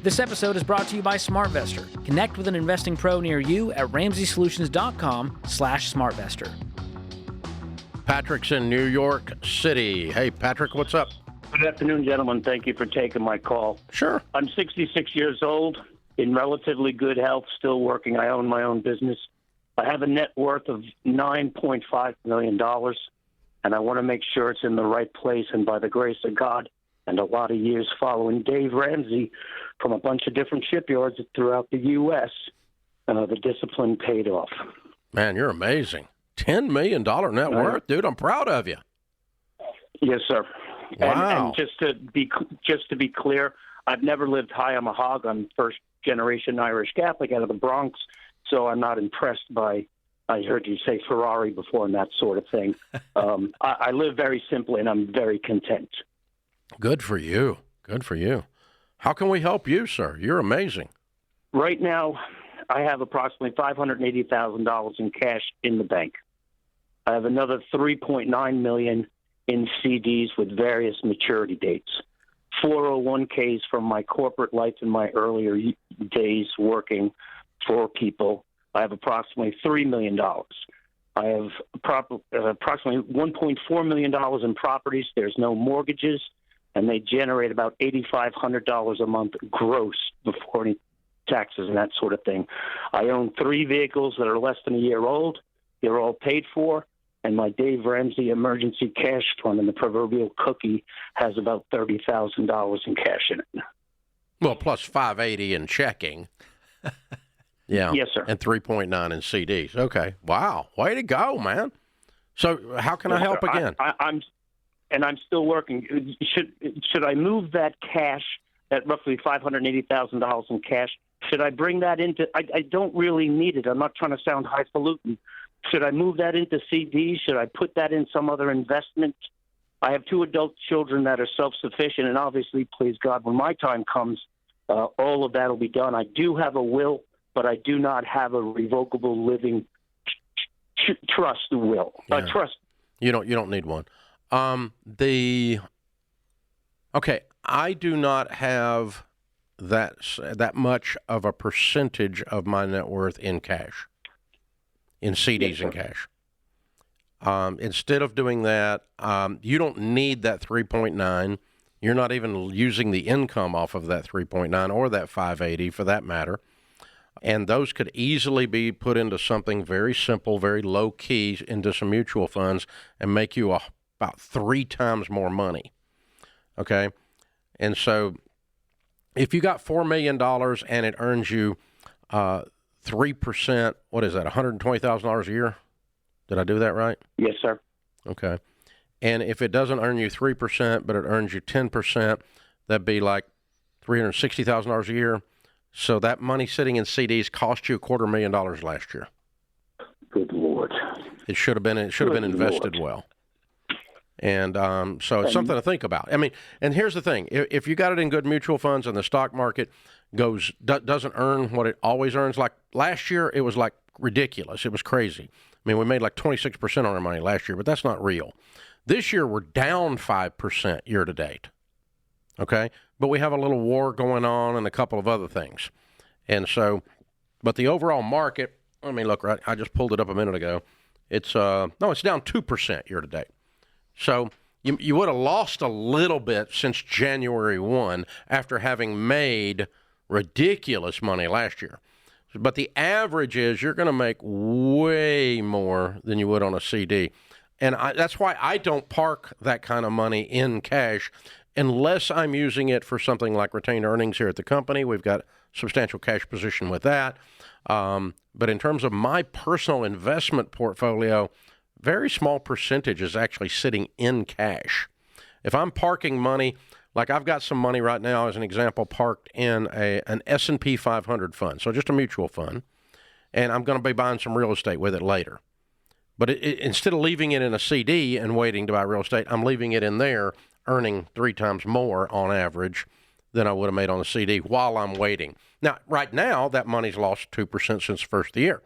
This episode is brought to you by SmartVestor. Connect with an investing pro near you at RamseySolutions.com/SmartVestor. Patrick's in New York City. Hey, Patrick, what's up? Good afternoon, gentlemen. Thank you for taking my call. Sure. I'm 66 years old, in relatively good health, still working. I own my own business. I have a net worth of $9.5 million, and I want to make sure it's in the right place. And by the grace of God, and a lot of years following Dave Ramsey from a bunch of different shipyards throughout the U.S., the discipline paid off. Man, you're amazing. $10 million net worth, dude. I'm proud of you. Yes, sir. Wow. And just to be clear, I've never lived high on a hog. I'm first-generation Irish Catholic out of the Bronx, so I'm not impressed by, I heard you say Ferrari before and that sort of thing. I live very simply, and I'm very content. Good for you. Good for you. How can we help you, sir? You're amazing. Right now, I have approximately $580,000 in cash in the bank. I have another $3.9 million in CDs with various maturity dates. 401ks from my corporate life in my earlier days working for people. I have approximately $3 million. I have approximately $1.4 million in properties. There's no mortgages, and they generate about $8,500 a month gross before any taxes and that sort of thing. I own 3 vehicles that are less than a year old. They're all paid for, and my Dave Ramsey emergency cash fund and the proverbial cookie has about $30,000 in cash in it. Well, plus 580 in checking. Yeah. Yes, sir. And 3.9 in CDs. Okay. Wow. Way to go, man. So how can I help again? I'm still working. Should I move that cash, that roughly $580,000 in cash? Should I bring that into? I don't really need it. I'm not trying to sound highfalutin. Should I move that into CDs? Should I put that in some other investment? I have 2 adult children that are self-sufficient, and obviously, please God, when my time comes, all of that will be done. I do have a will, but I do not have a revocable living trust will. Yeah. Trust. You don't need one. Okay, I do not have that much of a percentage of my net worth in cash, in CDs and cash. Instead of doing that, you don't need that 3.9. You're not even using the income off of that 3.9 or that 580 for that matter. And those could easily be put into something very simple, very low key, into some mutual funds and make you about 3 times more money. Okay? And so if you got $4 million and it earns you 3%, what is that, $120,000 a year? Did I do that right? Yes, sir. Okay. And if it doesn't earn you 3%, but it earns you 10%, that'd be like $360,000 a year. So that money sitting in CDs cost you $250,000 last year. Good Lord. It should have been invested well. And so it's something to think about. I mean, and here's the thing. If you got it in good mutual funds and the stock market doesn't earn what it always earns, like last year, it was like ridiculous. It was crazy. I mean, we made like 26% on our money last year, but that's not real. This year, we're down 5% year to date. Okay? But we have a little war going on and a couple of other things. And so, but the overall market, I mean, look, right, I just pulled it up a minute ago. It's down 2% year to date. So you would have lost a little bit since January 1 after having made ridiculous money last year. But the average is you're going to make way more than you would on a CD. And that's why I don't park that kind of money in cash unless I'm using it for something like retained earnings here at the company. We've got substantial cash position with that. But in terms of my personal investment portfolio, very small percentage is actually sitting in cash. If I'm parking money, like I've got some money right now, as an example, parked in an S&P 500 fund, so just a mutual fund, and I'm going to be buying some real estate with it later. But instead of leaving it in a CD and waiting to buy real estate, I'm leaving it in there, earning 3 times more on average than I would have made on a CD while I'm waiting. Now, right now, that money's lost 2% since the first of the year.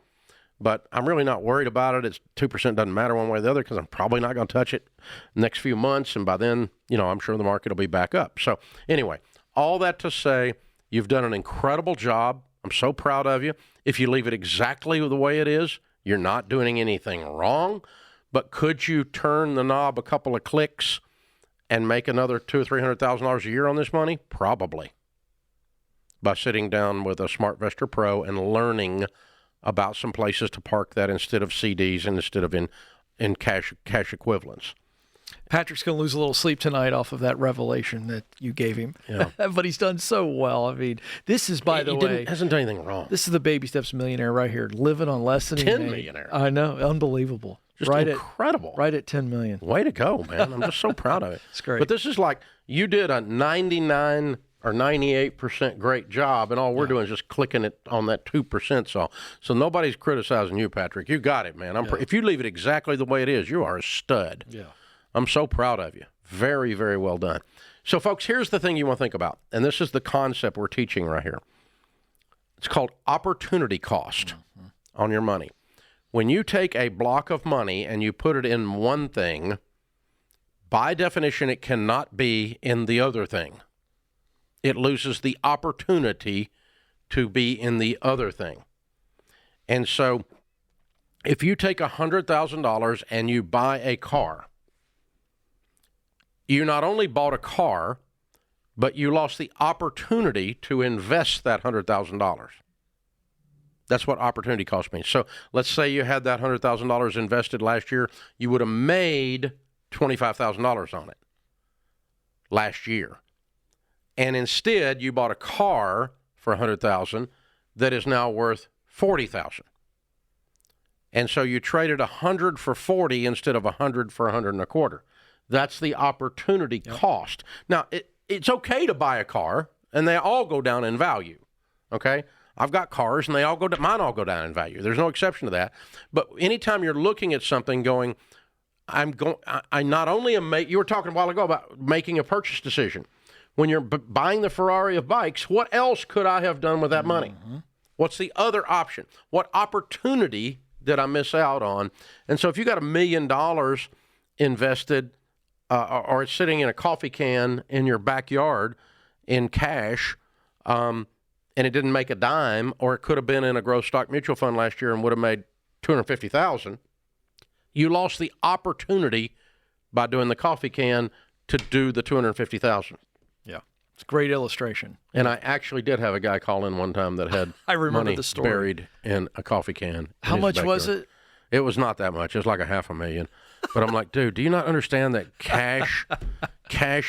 But I'm really not worried about it. It's 2% doesn't matter one way or the other because I'm probably not going to touch it next few months. And by then, I'm sure the market will be back up. So anyway, all that to say, You've done an incredible job. I'm so proud of you. If you leave it exactly the way it is, you're not doing anything wrong. But could you turn the knob a couple of clicks and make another $200,000 or $300,000 a year on this money? Probably. By sitting down with a SmartVestor Pro and learning about some places to park that instead of CDs and instead of in cash equivalents. Patrick's going to lose a little sleep tonight off of that revelation that you gave him. Yeah. But he's done so well. I mean, this is, by the way, hasn't done anything wrong. This is the Baby Steps millionaire right here, living on less than 10 millionaire. I know, unbelievable. Just right incredible. Right at 10 million. Way to go, man. I'm just so proud of it. It's great. But this is like you did a 99 or 98% great job, and all we're doing is just clicking it on that 2%. So nobody's criticizing you, Patrick. You got it, man. If you leave it exactly the way it is, you are a stud. Yeah. I'm so proud of you. Very, very well done. So, folks, here's the thing you want to think about, and this is the concept we're teaching right here. It's called opportunity cost on your money. When you take a block of money and you put it in one thing, by definition, it cannot be in the other thing. It loses the opportunity to be in the other thing. And so if you take $100,000 and you buy a car, you not only bought a car, but you lost the opportunity to invest that $100,000. That's what opportunity cost means. So let's say you had that $100,000 invested last year. You would have made $25,000 on it last year. And instead, you bought a car for $100,000 that is now worth $40,000. And so you traded 100 for 40 instead of 100 for 125. That's the opportunity cost. Now, it's okay to buy a car, and they all go down in value, okay? I've got cars, and mine all go down in value. There's no exception to that. But anytime you're looking at something going, I not only am you were talking a while ago about making a purchase decision. When you're buying the Ferrari of bikes, what else could I have done with that money? What's the other option? What opportunity did I miss out on? And so if you got $1 million invested, or it's sitting in a coffee can in your backyard in cash, and it didn't make a dime, or it could have been in a growth stock mutual fund last year and would have made $250,000, you lost the opportunity by doing the coffee can to do the $250,000. Yeah, it's a great illustration. And I actually did have a guy call in one time that had I remember money the story. buried in a coffee can. How much was it? It was not that much. It was like $500,000. But I'm like, dude, do you not understand that cash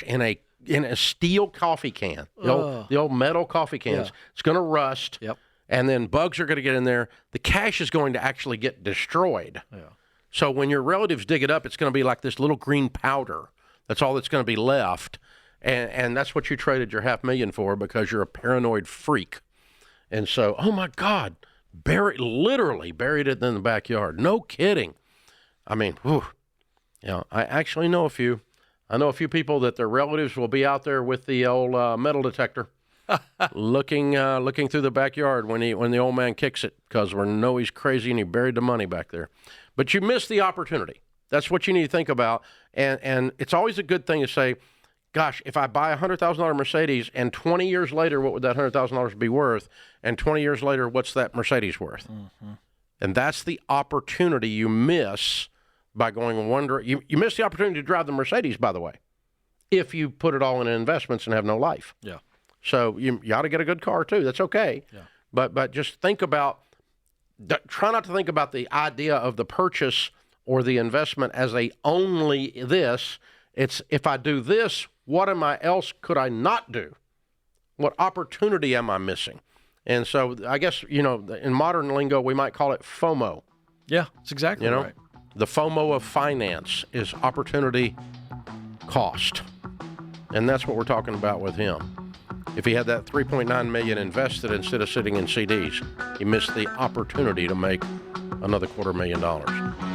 in a steel coffee can, the old metal coffee cans, it's going to rust. Yep. And then bugs are going to get in there. The cash is going to actually get destroyed. Yeah. So when your relatives dig it up, it's going to be like this little green powder. That's all that's going to be left. And that's what you traded your $500,000 for because you're a paranoid freak. And so, oh my God, literally buried it in the backyard. No kidding. I mean, whew. You know, I actually know a few. I know a few people that their relatives will be out there with the old metal detector, looking through the backyard when the old man kicks it because we know he's crazy and he buried the money back there. But you missed the opportunity. That's what you need to think about. And it's always a good thing to say, gosh, if I buy a $100,000 Mercedes and 20 years later, what would that $100,000 be worth? And 20 years later, what's that Mercedes worth? Mm-hmm. And that's the opportunity you miss by going wondering. You miss the opportunity to drive the Mercedes, by the way, if you put it all in investments and have no life. Yeah. So you ought to get a good car too. That's okay. Yeah. But just think about, try not to think about the idea of the purchase or the investment as only this. It's if I do this, what else could I not do? What opportunity am I missing? And so I guess, in modern lingo, we might call it FOMO. Yeah, that's exactly right. The FOMO of finance is opportunity cost. And that's what we're talking about with him. If he had that $3.9 million invested instead of sitting in CDs, he missed the opportunity to make another $250,000.